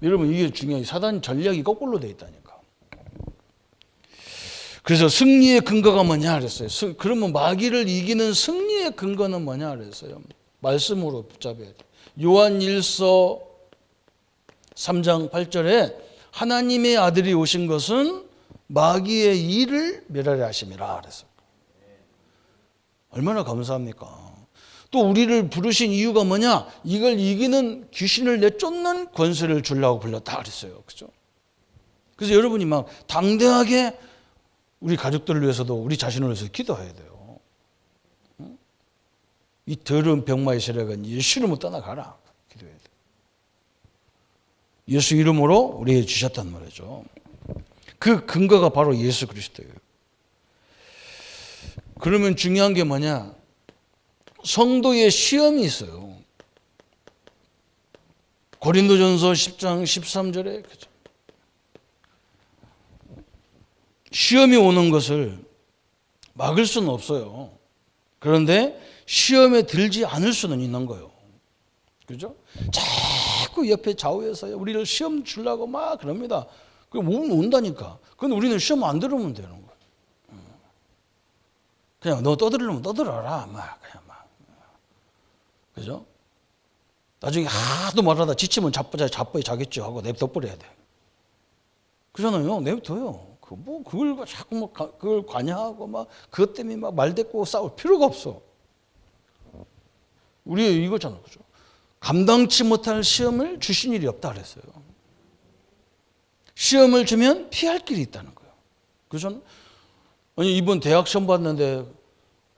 여러분 이게 중요해요. 사단 전략이 거꾸로 돼 있다니까. 그래서 승리의 근거가 뭐냐 그랬어요. 그러면 마귀를 이기는 승리의 근거는 뭐냐 그랬어요. 말씀으로 붙잡아야 돼. 요한일서 3장 8절에 하나님의 아들이 오신 것은 마귀의 일을 멸하려 하심이라 그랬어요. 얼마나 감사합니까? 또 우리를 부르신 이유가 뭐냐? 이걸 이기는 귀신을 내쫓는 권세를 주려고 불렀다 그랬어요. 그죠? 그래서 여러분이 막 당대하게 우리 가족들을 위해서도 우리 자신을 위해서 기도해야 돼요. 이 더러운 병마의 세력은 예수 이름으로 떠나가라. 기도해야 돼. 예수 이름으로 우리에게 주셨단 말이죠. 그 근거가 바로 예수 그리스도예요. 그러면 중요한 게 뭐냐? 성도의 시험이 있어요. 고린도전서 10장 13절에 그죠? 시험이 오는 것을 막을 수는 없어요. 그런데 시험에 들지 않을 수는 있는 거예요. 그죠? 자꾸 옆에 좌우에서 우리를 시험 주려고 막 그럽니다. 그럼 온다니까. 근데 우리는 시험 안 들으면 되는 거예요. 그냥 너 떠들으면 떠들어라. 막 그냥 막. 그죠? 나중에 하도 말하다 지치면 자빠져 자겠죠 하고 냅둬버려야 돼. 그러잖아요. 내부터요. 그걸 자꾸 그걸 관여하고 그것 때문에 말대꾸고 싸울 필요가 없어. 우리 이거잖아, 그죠? 감당치 못할 시험을 주신 일이 없다 그랬어요. 시험을 주면 피할 길이 있다는 거예요. 그죠? 아니, 이번 대학 시험 봤는데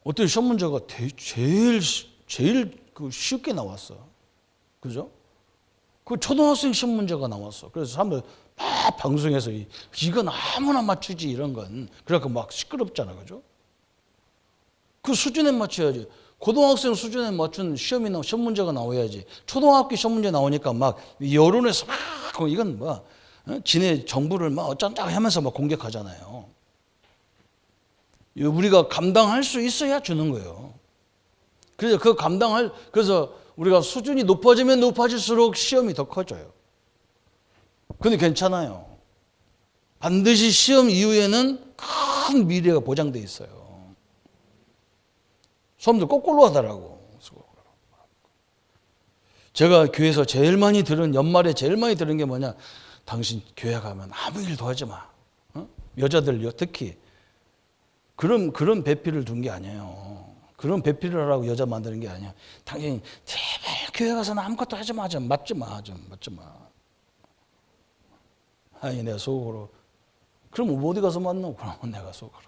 어떤 시험 문제가 제일 쉽게 나왔어. 그죠? 그 초등학생 시험 문제가 나왔어. 그래서 사람들 막 방송에서 이건 아무나 맞추지 이런 건. 그래갖고 막 시끄럽잖아. 그죠? 그 수준에 맞춰야지. 고등학생 수준에 맞춘 시험 문제가 나와야지. 초등학교 시험 문제 나오니까 막 여론에서 막 이건 지네 정부를 막 어쩐다고 하면서 막 공격하잖아요. 우리가 감당할 수 있어야 주는 거예요. 그래서 그래서 우리가 수준이 높아지면 높아질수록 시험이 더 커져요. 근데 괜찮아요. 반드시 시험 이후에는 큰 미래가 보장돼 있어요. 사람들 거꾸로 하더라고. 제가 교회에서 연말에 제일 많이 들은 게 뭐냐? 당신 교회 가면 아무 일도 하지 마. 여자들 특히 그런 배필을 둔 게 아니에요. 그런 배필을 하라고 여자 만드는 게 아니야. 당신 제발 교회 가서는 아무것도 하지 마. 맞지 마. 아니 내가 속으로 그럼 어디 가서 만나고 그러면 내가 속으로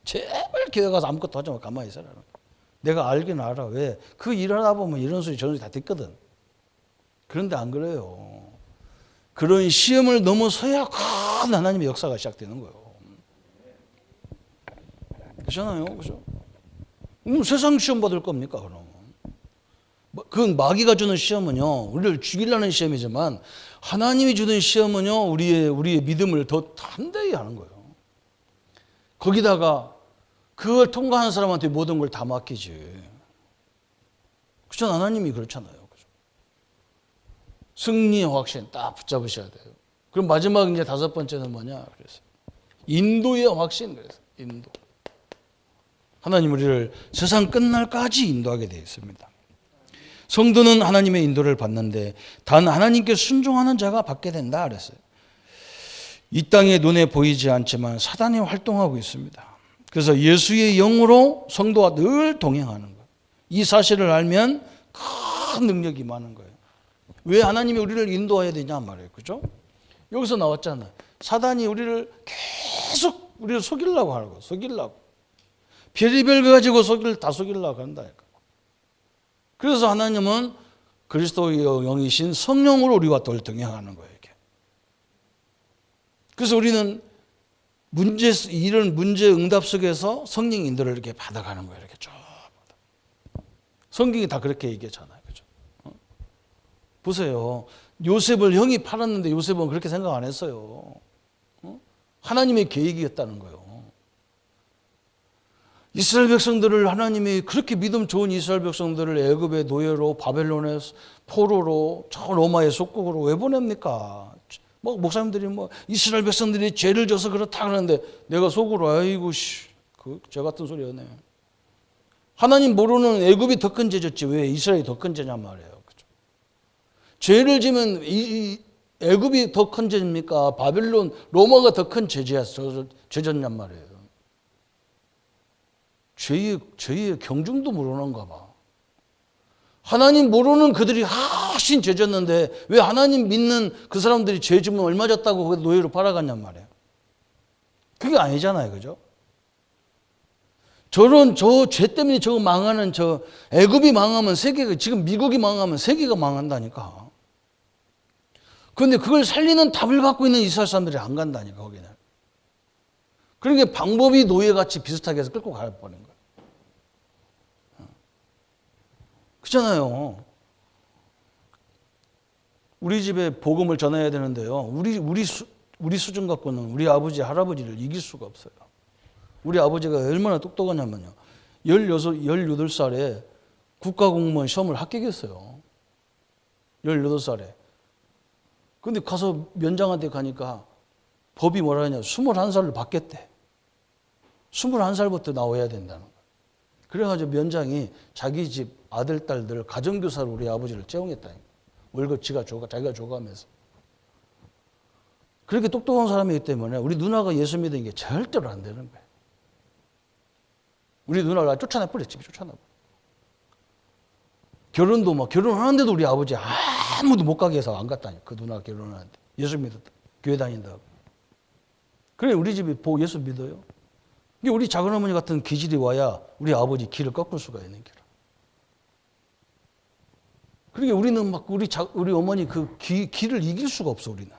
제발 교회 가서 아무것도 하지 마. 가만히 있어라. 내가 알긴 알아. 왜? 그 일하다 보면 이런 소리 저런 소리 다 듣거든. 그런데 안 그래요. 그런 시험을 넘어서야 큰 하나님의 역사가 시작되는 거예요. 그렇잖아요. 그죠? 세상 시험 받을 겁니까, 그럼? 그건 마귀가 주는 시험은요, 우리를 죽이려는 시험이지만, 하나님이 주는 시험은요, 우리의 믿음을 더 단단히 하는 거예요. 거기다가, 그걸 통과하는 사람한테 모든 걸 다 맡기지. 그죠? 하나님이 그렇잖아요. 그죠? 승리의 확신 딱 붙잡으셔야 돼요. 그럼 마지막 이제 5번째는 뭐냐? 그래서 인도의 확신, 그래서 인도. 하나님 우리를 세상 끝날까지 인도하게 되어 있습니다. 성도는 하나님의 인도를 받는데 단 하나님께 순종하는 자가 받게 된다 그랬어요. 이 땅에 눈에 보이지 않지만 사단이 활동하고 있습니다. 그래서 예수의 영으로 성도와 늘 동행하는 거예요. 이 사실을 알면 큰 능력이 많은 거예요. 왜 하나님이 우리를 인도해야 되냐 말이에요. 그죠? 여기서 나왔잖아요. 사단이 우리를 계속 우리를 속이려고 하는 거예요. 속이려고. 별의별 거 가지고 다 속이려고 한다니까. 그래서 하나님은 그리스도의 영이신 성령으로 우리와 늘 동행하는 거예요. 이렇게. 그래서 우리는 이런 문제 응답 속에서 성령 인도를 이렇게 받아가는 거예요. 이렇게 쭉. 성경이 다 그렇게 얘기하잖아요. 그죠? 보세요. 요셉을 형이 팔았는데 요셉은 그렇게 생각 안 했어요. 하나님의 계획이었다는 거예요. 이스라엘 백성들을 하나님이 그렇게 믿음 좋은 이스라엘 백성들을 애굽의 노예로 바벨론의 포로로 저 로마의 속국으로 왜 보냅니까? 목사님들이 이스라엘 백성들이 죄를 져서 그렇다 그러는데 내가 속으로 아이고 저 같은 소리 하네. 하나님 모르는 애굽이 더 큰 죄졌지 왜 이스라엘이 더 큰 죄냐 말이에요. 그죠? 죄를 지면 애굽이 더 큰 죄입니까? 바벨론 로마가 더 큰 죄졌냔 말이에요. 죄의 경중도 모르는가 봐. 하나님 모르는 그들이 훨씬 죄졌는데 왜 하나님 믿는 그 사람들이 죄 지면 얼마 졌다고 노예로 팔아갔냔 말이에요. 그게 아니잖아요. 그죠? 저 죄 때문에 저거 망하는 애굽이 망하면 세계가 지금 미국이 망하면 세계가 망한다니까. 그런데 그걸 살리는 답을 갖고 있는 이스라엘 사람들이 안 간다니까 거기는. 그러니까 방법이 노예같이 비슷하게 해서 끌고 가버린 거예요. 그렇잖아요. 우리 집에 복음을 전해야 되는데요. 우리 수준 갖고는 우리 아버지, 할아버지를 이길 수가 없어요. 우리 아버지가 얼마나 똑똑하냐면요. 18살에 국가공무원 시험을 합격했어요. 18살에. 근데 가서 면장한테 가니까 법이 뭐라 하냐. 21살을 받겠대. 21살부터 나와야 된다는 거예요. 그래가지고 면장이 자기 집 아들, 딸들 가정교사로 우리 아버지를 채용했다니까. 월급 자기가 줘가면서. 그렇게 똑똑한 사람이기 때문에 우리 누나가 예수 믿는 게 절대로 안 되는 거예요. 우리 누나가 쫓아내버려, 집에 쫓아내버려. 결혼도 막 결혼하는데도 우리 아버지 아무도 못 가게 해서 안 갔다니. 그 누나가 결혼하는데. 예수 믿었다. 교회 다닌다고. 그래, 우리 집이 보고 예수 믿어요. 이게 우리 작은어머니 같은 기질이 와야 우리 아버지 길을 꺾을 수가 있는 거라. 그러니까 우리는 막 우리 어머니 그 길을 이길 수가 없어, 우리는.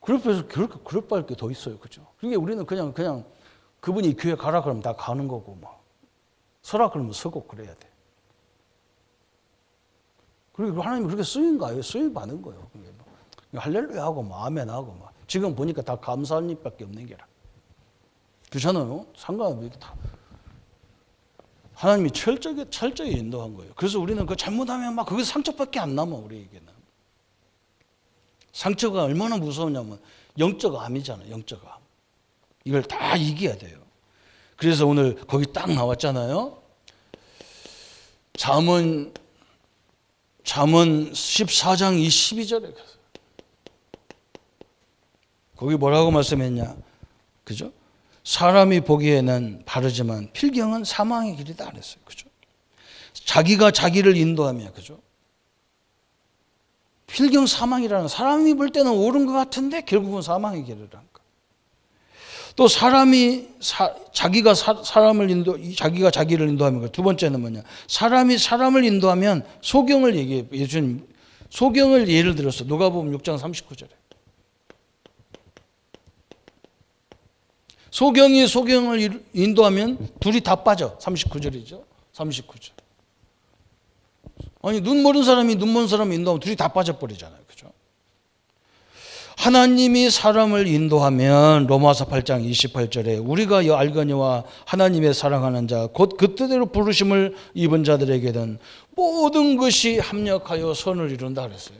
그래서 그럴 바에 더 있어요. 그죠? 그러니까 우리는 그냥 그분이 교회 가라 그러면 다 가는 거고, 막. 서라 그러면 서고 그래야 돼. 그리고 하나님이 그렇게 쓰인 거예요. 쓰임 받는 거예요. 할렐루야 하고, 막, 아멘 하고, 막. 지금 보니까 다 감사할 일밖에 없는 게라. 그렇잖아요? 상관없이 다. 하나님이 철저히 인도한 거예요. 그래서 우리는 그 잘못하면 막 그게 상처밖에 안 남아, 우리에게는. 상처가 얼마나 무서우냐면 영적 암이잖아요. 영적 암. 이걸 다 이겨야 돼요. 그래서 오늘 거기 딱 나왔잖아요. 잠언 14장 12절에 거기 뭐라고 말씀했냐? 그죠? 사람이 보기에는 바르지만 필경은 사망의 길이다 그랬어요. 그죠? 자기가 자기를 인도하며, 그죠? 필경 사망이라는, 사람이 볼 때는 옳은 것 같은데 결국은 사망의 길이라는 거. 또 사람이 자기가 자기를 인도하면, 두 번째는 뭐냐? 사람이 사람을 인도하면 소경을 얘기해. 예수님 소경을 예를 들었어. 누가복음 6장 39절에. 소경이 소경을 인도하면 둘이 다 빠져. 39절이죠. 39절. 아니, 눈 모르는 사람이 눈 모르는 사람을 인도하면 둘이 다 빠져버리잖아요. 그죠? 하나님이 사람을 인도하면 로마서 8장 28절에 우리가 알거니와 하나님의 사랑하는 자 곧 그 뜻대로 부르심을 입은 자들에게는 모든 것이 합력하여 선을 이룬다 그랬어요.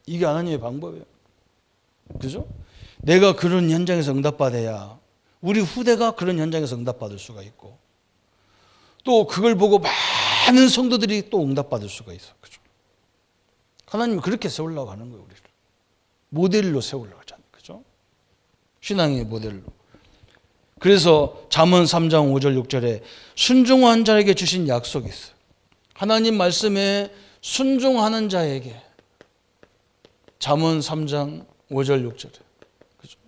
이게 하나님의 방법이에요. 그죠? 내가 그런 현장에서 응답받아야 우리 후대가 그런 현장에서 응답받을 수가 있고, 또 그걸 보고 많은 성도들이 또 응답받을 수가 있어. 그죠? 하나님이 그렇게 세우려고 하는 거예요, 우리를. 모델로 세우려고 하잖아요. 그죠? 신앙의 모델로. 그래서 잠언 3장 5절 6절에 순종한 자에게 주신 약속이 있어요. 하나님 말씀에 순종하는 자에게. 잠언 3장 5절 6절에. 그죠?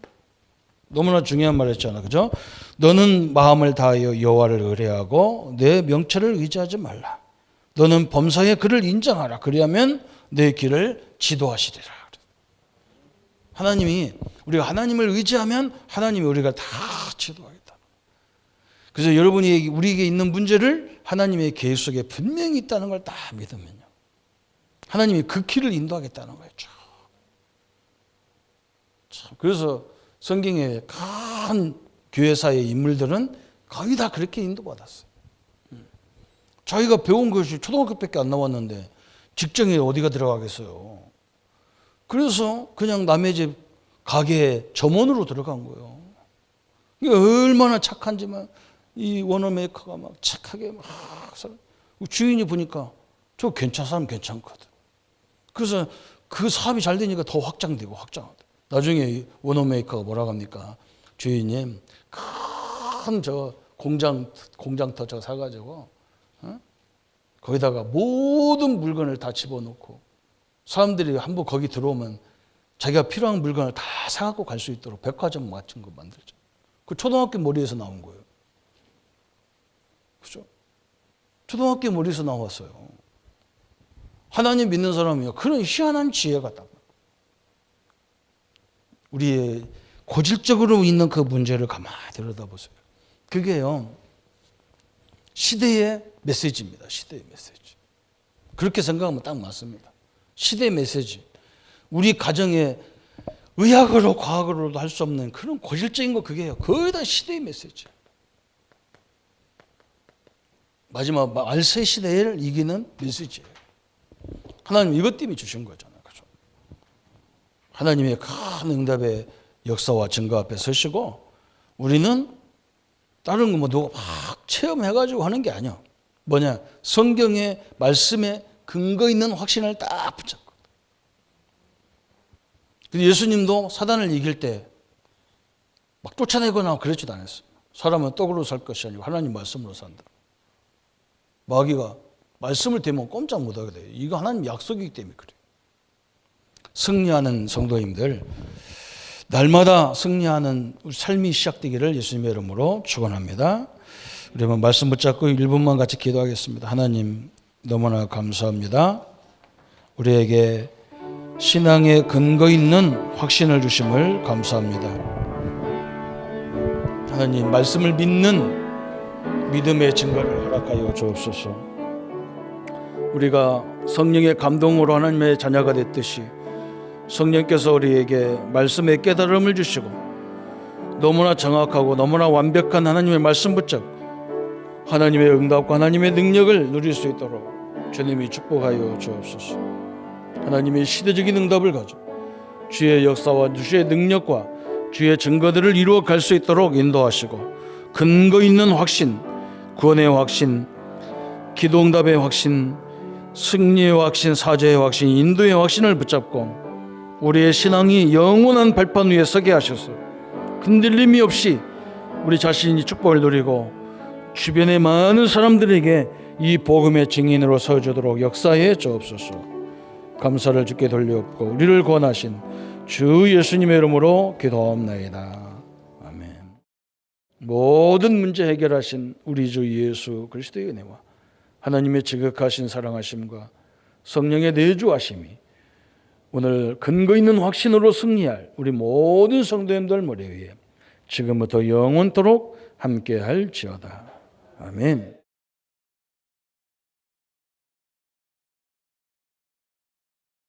너무나 중요한 말이었잖아. 그죠? 너는 마음을 다하여 여호와를 의뢰하고 내 명철을 의지하지 말라. 너는 범사에 그를 인정하라. 그리하면 내 길을 지도하시리라. 하나님이, 우리가 하나님을 의지하면 하나님이 우리가 다 지도하겠다. 그래서 여러분이 우리에게 있는 문제를 하나님의 계획 속에 분명히 있다는 걸 다 믿으면요, 하나님이 그 길을 인도하겠다는 거예요. 그래서 성경의 큰 교회사의 인물들은 거의 다 그렇게 인도받았어요. 자기가 배운 것이 초등학교밖에 안 나왔는데 직장에 어디가 들어가겠어요. 그래서 그냥 남의 집 가게에 점원으로 들어간 거예요. 이게 얼마나 착한지만, 이 워너메이커가 막 착하게 막 주인이 보니까 저 사람 괜찮거든. 그래서 그 사업이 잘 되니까 더 확장되고. 나중에 워너메이커가 뭐라고 합니까? 주인님, 큰 저 공장터 저 사가지고, 거기다가 모든 물건을 다 집어넣고, 사람들이 한번 거기 들어오면 자기가 필요한 물건을 다 사갖고 갈 수 있도록 백화점 같은 거 만들죠. 그 초등학교 머리에서 나온 거예요. 그죠? 초등학교 머리에서 나왔어요. 하나님 믿는 사람이요, 그런 희한한 지혜가 딱. 우리의 고질적으로 있는 그 문제를 가만히 들여다보세요. 그게요, 시대의 메시지입니다. 시대의 메시지. 그렇게 생각하면 딱 맞습니다. 시대의 메시지. 우리 가정에 의학으로 과학으로도 할 수 없는 그런 고질적인 거, 그게요, 거의 다 시대의 메시지. 마지막 말세 시대를 이기는 메시지예요. 하나님 이것 때문에 주신 거잖아요. 그죠? 하나님의 큰 응답의 역사와 증거 앞에 서시고, 우리는 다른 거 뭐 누가 막 체험해가지고 하는 게 아니야. 뭐냐? 성경의 말씀에 근거 있는 확신을 딱 붙잡고, 근데 예수님도 사단을 이길 때 막 쫓아내거나 그러지도 않았어요. 사람은 떡으로 살 것이 아니고 하나님 말씀으로 산다. 마귀가 말씀을 대면 꼼짝 못하게 돼요. 이거 하나님 약속이기 때문에 그래요. 승리하는 성도님들, 날마다 승리하는 우리 삶이 시작되기를 예수님의 이름으로 축원합니다. 우리 한번 말씀 붙잡고 1분만 같이 기도하겠습니다. 하나님 너무나 감사합니다. 우리에게 신앙의 근거 있는 확신을 주심을 감사합니다. 하나님 말씀을 믿는 믿음의 증거를 허락하여 주옵소서. 우리가 성령의 감동으로 하나님의 자녀가 됐듯이 성령께서 우리에게 말씀의 깨달음을 주시고 너무나 정확하고 너무나 완벽한 하나님의 말씀 붙잡고 하나님의 응답과 하나님의 능력을 누릴 수 있도록 주님이 축복하여 주옵소서. 하나님의 시대적인 응답을 가지고 주의 역사와 주의 능력과 주의 증거들을 이루어 갈 수 있도록 인도하시고 근거 있는 확신, 구원의 확신, 기도응답의 확신, 승리의 확신, 사죄의 확신, 인도의 확신을 붙잡고 우리의 신앙이 영원한 발판 위에 서게 하셔서 흔들림이 없이 우리 자신이 축복을 누리고 주변의 많은 사람들에게 이 복음의 증인으로 서주도록 역사해 주옵소서. 감사를 주께 돌려엎고 우리를 구원하신 주 예수님의 이름으로 기도하옵나이다. 아멘. 모든 문제 해결하신 우리 주 예수 그리스도의 은혜와 하나님의 지극하신 사랑하심과 성령의 내주하심이 오늘 근거 있는 확신으로 승리할 우리 모든 성도님들 머리 위에 지금부터 영원토록 함께할지어다. 아멘.